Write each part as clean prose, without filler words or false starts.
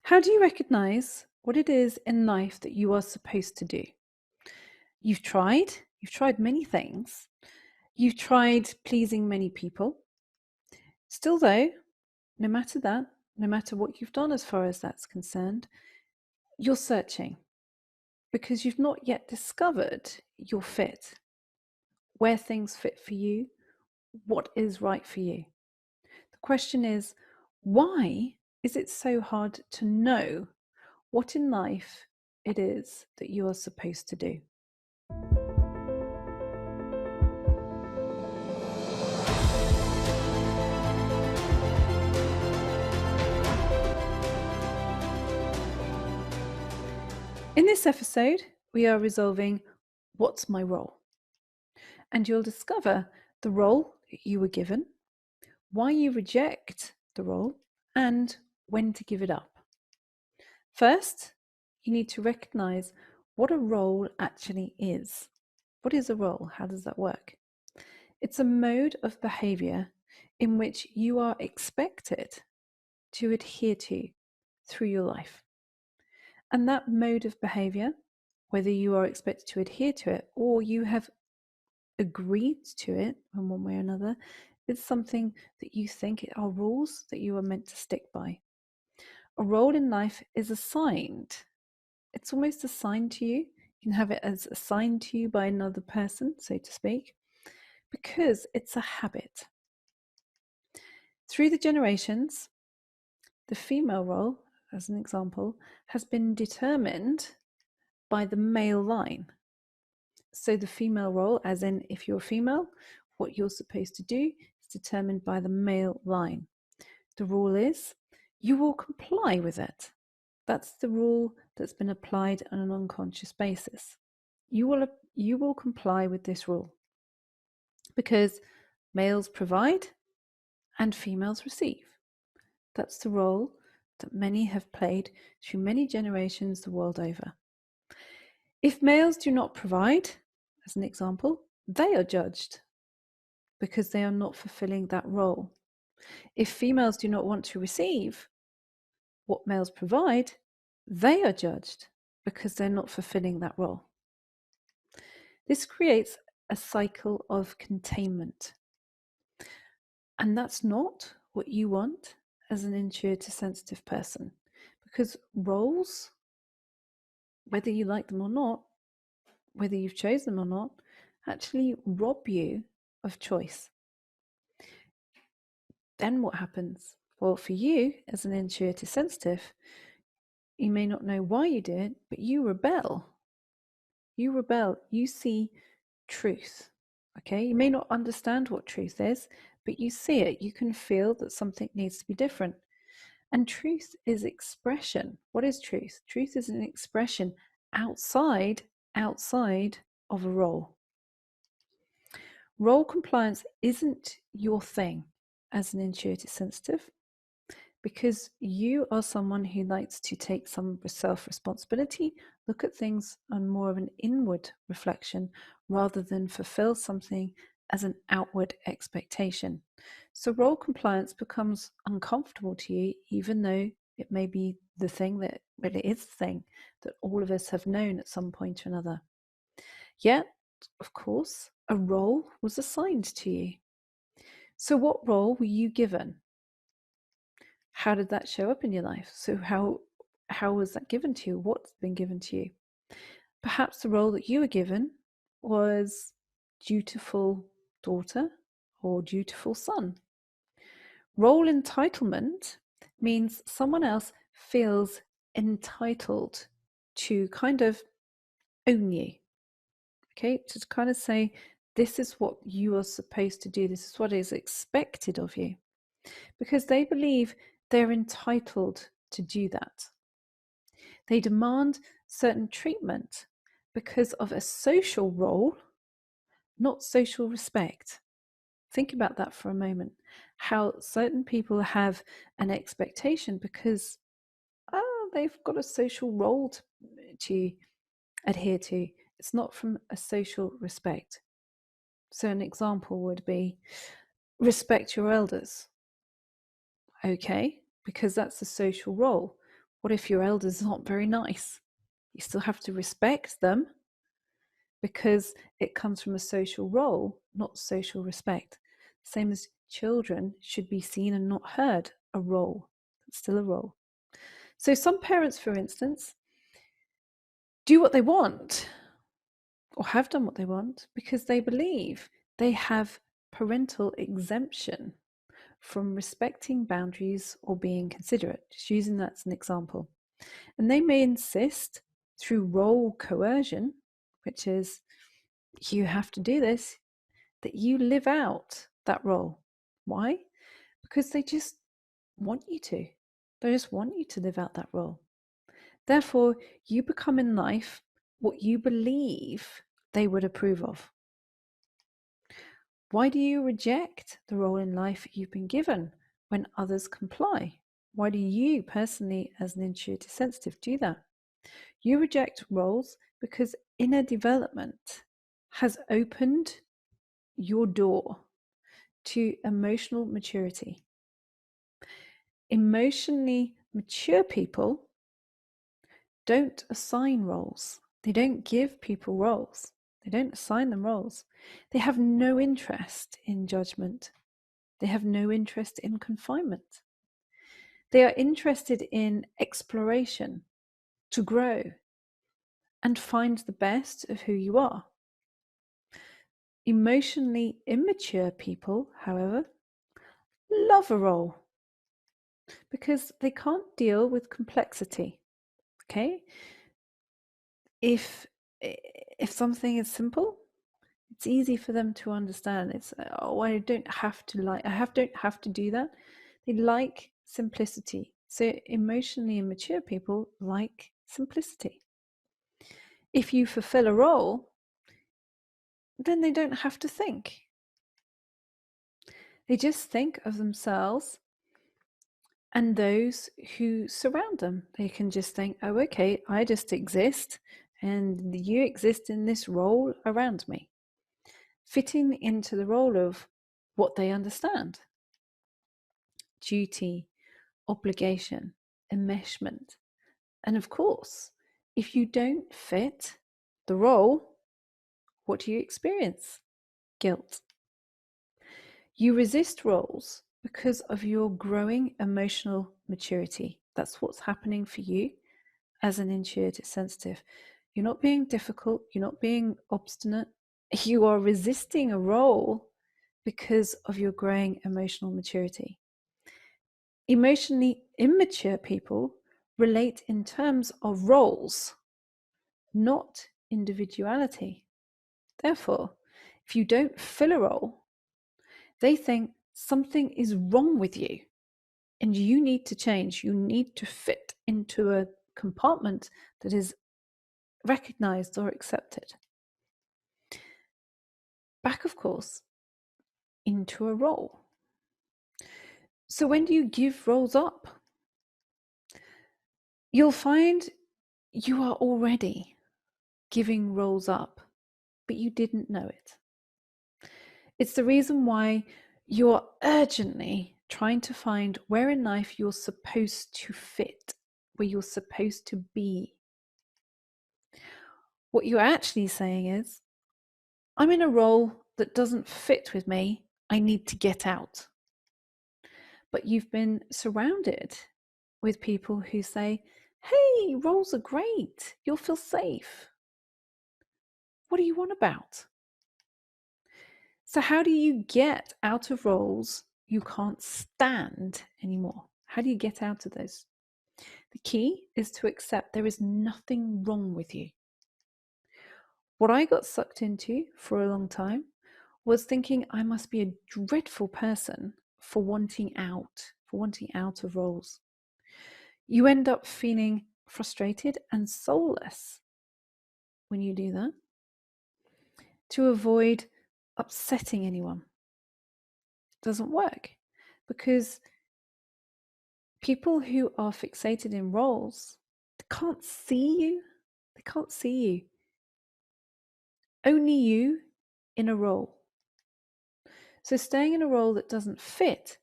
How do you recognize what it is in life that you are supposed to do? You've tried many things. You've tried pleasing many people. Still, though, no matter that, no matter what you've done as far as that's concerned, you're searching because you've not yet discovered your fit, where things fit for you, what is right for you. The question is, why is it so hard to know what in life it is that you are supposed to do? In this episode, we are resolving what's my role? And you'll discover the role you were given, why you reject the role, and when to give it up. First, you need to recognize what a role actually is. What is a role? How does that work? It's a mode of behavior in which you are expected to adhere to through your life. And that mode of behavior, whether you are expected to adhere to it or you have agreed to it in one way or another, is something that you think are rules that you are meant to stick by. A role in life is assigned. It's almost assigned to you. You can have it as assigned to you by another person, so to speak, because it's a habit. Through the generations, the female role, as an example, has been determined by the male line. So the female role, as in if you're a female, what you're supposed to do is determined by the male line. The rule is you will comply with it. That's the rule that's been applied on an unconscious basis. You will comply with this rule because males provide and females receive. That's the role that many have played through many generations the world over. If males do not provide, as an example, they are judged because they are not fulfilling that role. If females do not want to receive what males provide, they are judged because they're not fulfilling that role. This creates a cycle of containment. And that's not what you want as an intuitive sensitive person, because roles, whether you like them or not, whether you've chosen them or not, actually rob you of choice. Then what happens? Well, for you as an intuitive sensitive, you may not know why you do it, but you rebel. You rebel. You see truth. Okay, you may not understand what truth is, but you see it. You can feel that something needs to be different. And truth is expression. What is truth? Truth is an expression outside of a role. Role compliance isn't your thing as an intuitive sensitive, because you are someone who likes to take some self-responsibility, look at things on more of an inward reflection rather than fulfill something as an outward expectation. So role compliance becomes uncomfortable to you, even though it may be the thing that, well, it is the thing that all of us have known at some point or another. Yet, of course, a role was assigned to you. So what role were you given? How did that show up in your life? So how was that given to you? What's been given to you? Perhaps the role that you were given was dutiful daughter or dutiful son. Role entitlement means someone else feels entitled to kind of own you. Okay, to kind of say, this is what you are supposed to do. This is what is expected of you. Because they believe they're entitled to do that. They demand certain treatment because of a social role, not social respect. Think about that for a moment. How certain people have an expectation because they've got a social role to adhere to. It's not from a social respect. So an example would be respect your elders. Okay, because that's a social role. What if your elders aren't very nice? You still have to respect them because it comes from a social role, not social respect. Same as children should be seen and not heard, a role. It's still a role. So some parents, for instance, do what they want or have done what they want because they believe they have parental exemption from respecting boundaries or being considerate, just using that as an example. And they may insist through role coercion, which is you have to do this, that you live out that role. Why? Because they just want you to. They just want you to live out that role. Therefore, you become in life what you believe they would approve of. Why do you reject the role in life you've been given when others comply? Why do you personally, as an intuitive sensitive, do that? You reject roles because inner development has opened your door to emotional maturity. Emotionally mature people don't assign roles. They don't give people roles. They don't assign them roles. They have no interest in judgment. They have no interest in confinement. They are interested in exploration, to grow and find the best of who you are. Emotionally immature people, however, love a role because they can't deal with complexity. Okay? If something is simple, it's easy for them to understand. It's I don't have to do that. They like simplicity. So emotionally immature people like simplicity. If you fulfill a role, then they don't have to think. They just think of themselves and those who surround them. They can just think, oh, okay, I just exist and you exist in this role around me, fitting into the role of what they understand: duty, obligation, enmeshment. And of course, if you don't fit the role, what do you experience? Guilt. You resist roles because of your growing emotional maturity. That's what's happening for you as an intuitive sensitive. You're not being difficult, you're not being obstinate. You are resisting a role because of your growing emotional maturity. Emotionally immature people relate in terms of roles, not individuality. Therefore, if you don't fill a role, they think something is wrong with you and you need to change. You need to fit into a compartment that is recognized or accepted. Back, of course, into a role. So when do you give roles up? You'll find you are already giving roles up, but you didn't know it. It's the reason why you're urgently trying to find where in life you're supposed to fit, where you're supposed to be. What you're actually saying is, I'm in a role that doesn't fit with me. I need to get out. But you've been surrounded with people who say, hey, roles are great. You'll feel safe. What do you want about? So how do you get out of roles you can't stand anymore? How do you get out of those? The key is to accept there is nothing wrong with you. What I got sucked into for a long time was thinking I must be a dreadful person for wanting out of roles. You end up feeling frustrated and soulless when you do that, to avoid upsetting anyone. It doesn't work because people who are fixated in roles, they can't see you. They can't see you. Only you in a role. So staying in a role that doesn't fit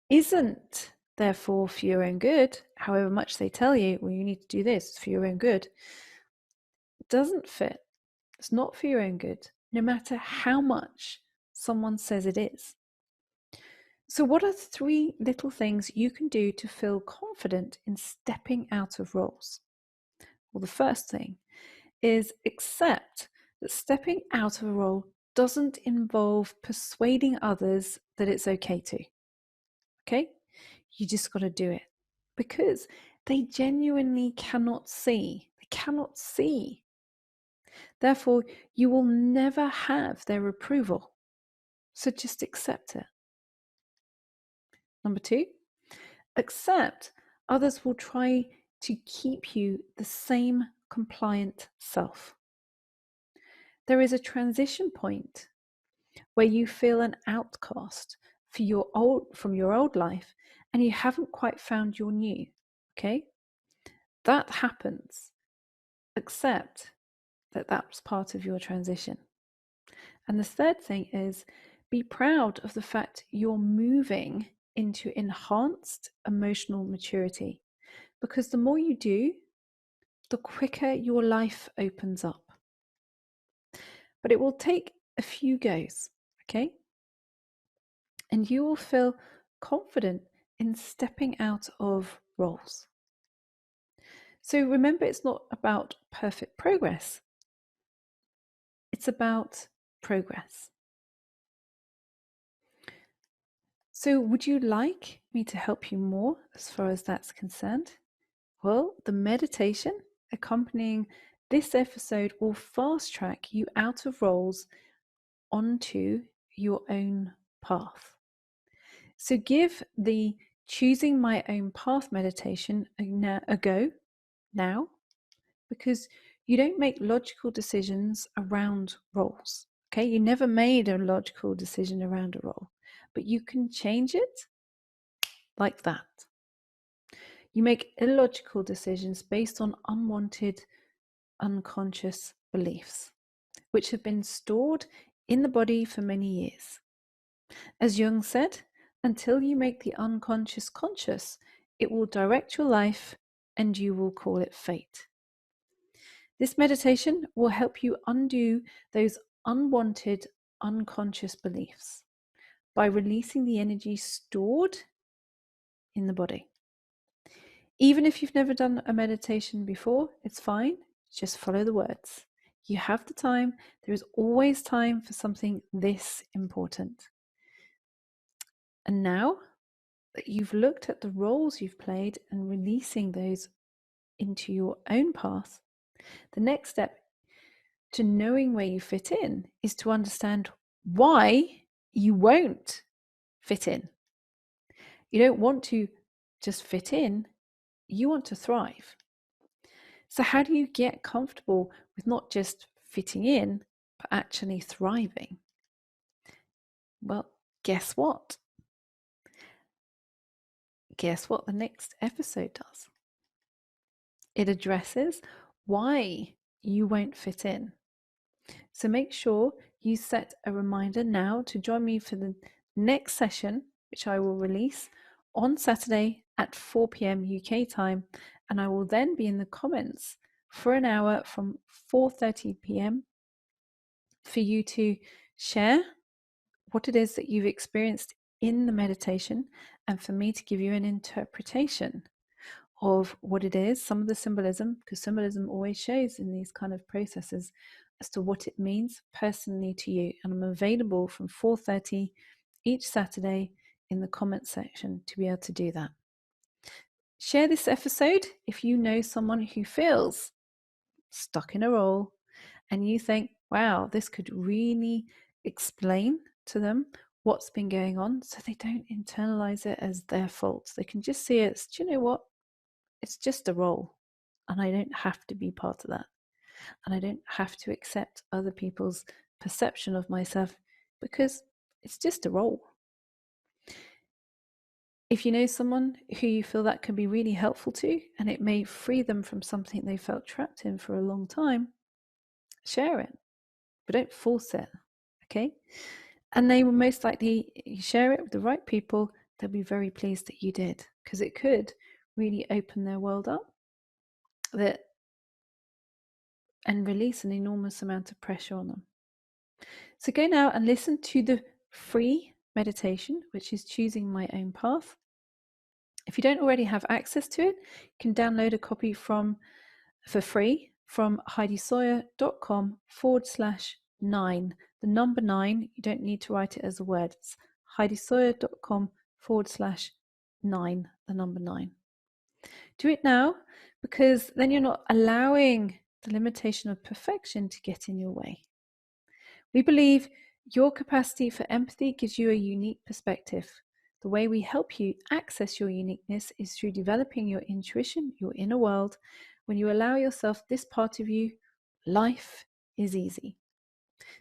isn't therefore for your own good, however much they tell you, well, you need to do this for your own good, it doesn't fit. It's not for your own good, no matter how much someone says it is. So what are 3 little things you can do to feel confident in stepping out of roles? Well, the first thing is accept that stepping out of a role doesn't involve persuading others that it's okay to. Okay? You just got to do it because they genuinely cannot see. They cannot see. Therefore, you will never have their approval. So just accept it. Number 2, accept others will try to keep you the same compliant self. There is a transition point where you feel an outcast from your old life and you haven't quite found your new. Okay? That happens. Accept that that's part of your transition. And the third thing is be proud of the fact you're moving into enhanced emotional maturity, because the more you do, the quicker your life opens up. But it will take a few goes, okay? And you will feel confident in stepping out of roles. So remember, it's not about perfect progress. It's about progress. So would you like me to help you more as far as that's concerned? Well, the meditation accompanying this episode will fast track you out of roles onto your own path. So give the Choosing My Own Path meditation a go now, because you don't make logical decisions around roles. Okay, you never made a logical decision around a role, but you can change it like that. You make illogical decisions based on unwanted, unconscious beliefs, which have been stored in the body for many years. As Jung said, until you make the unconscious conscious, it will direct your life and you will call it fate. This meditation will help you undo those unwanted, unconscious beliefs by releasing the energy stored in the body. Even if you've never done a meditation before, it's fine. Just follow the words. You have the time. There is always time for something this important. And now that you've looked at the roles you've played and releasing those into your own path, the next step to knowing where you fit in is to understand why you won't fit in. You don't want to just fit in, you want to thrive. So how do you get comfortable with not just fitting in, but actually thriving? Well, guess what? Guess what the next episode does? It addresses why you won't fit in. So make sure you set a reminder now to join me for the next session, which I will release on Saturday at 4 p.m. UK time. And I will then be in the comments for an hour from 4:30 p.m. for you to share what it is that you've experienced in the meditation and for me to give you an interpretation of what it is, some of the symbolism, because symbolism always shows in these kind of processes as to what it means personally to you. And I'm available from 4:30 each Saturday in the comment section to be able to do that. Share this episode if you know someone who feels stuck in a role and you think, wow, this could really explain to them what's been going on, so they don't internalize it as their fault. They can just see it as, do you know what? It's just a role, and I don't have to be part of that. And I don't have to accept other people's perception of myself because it's just a role. If you know someone who you feel that can be really helpful to, and it may free them from something they felt trapped in for a long time, share it, but don't force it, okay? And they will most likely, you share it with the right people, they'll be very pleased that you did. because it could really open their world up and release an enormous amount of pressure on them. So go now and listen to the free meditation, which is choosing my own path. If you don't already have access to it, you can download a copy for free from heidisawyer.com/9. The number 9, you don't need to write it as a word. It's heidisawyer.com/9, the number 9. Do it now, because then you're not allowing the limitation of perfection to get in your way. We believe your capacity for empathy gives you a unique perspective. The way we help you access your uniqueness is through developing your intuition, your inner world. When you allow yourself this part of you, life is easy.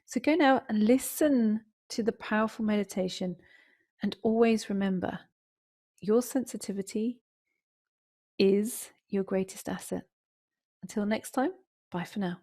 So go now and listen to the powerful meditation, and always remember, your sensitivity is your greatest asset. Until next time, bye for now.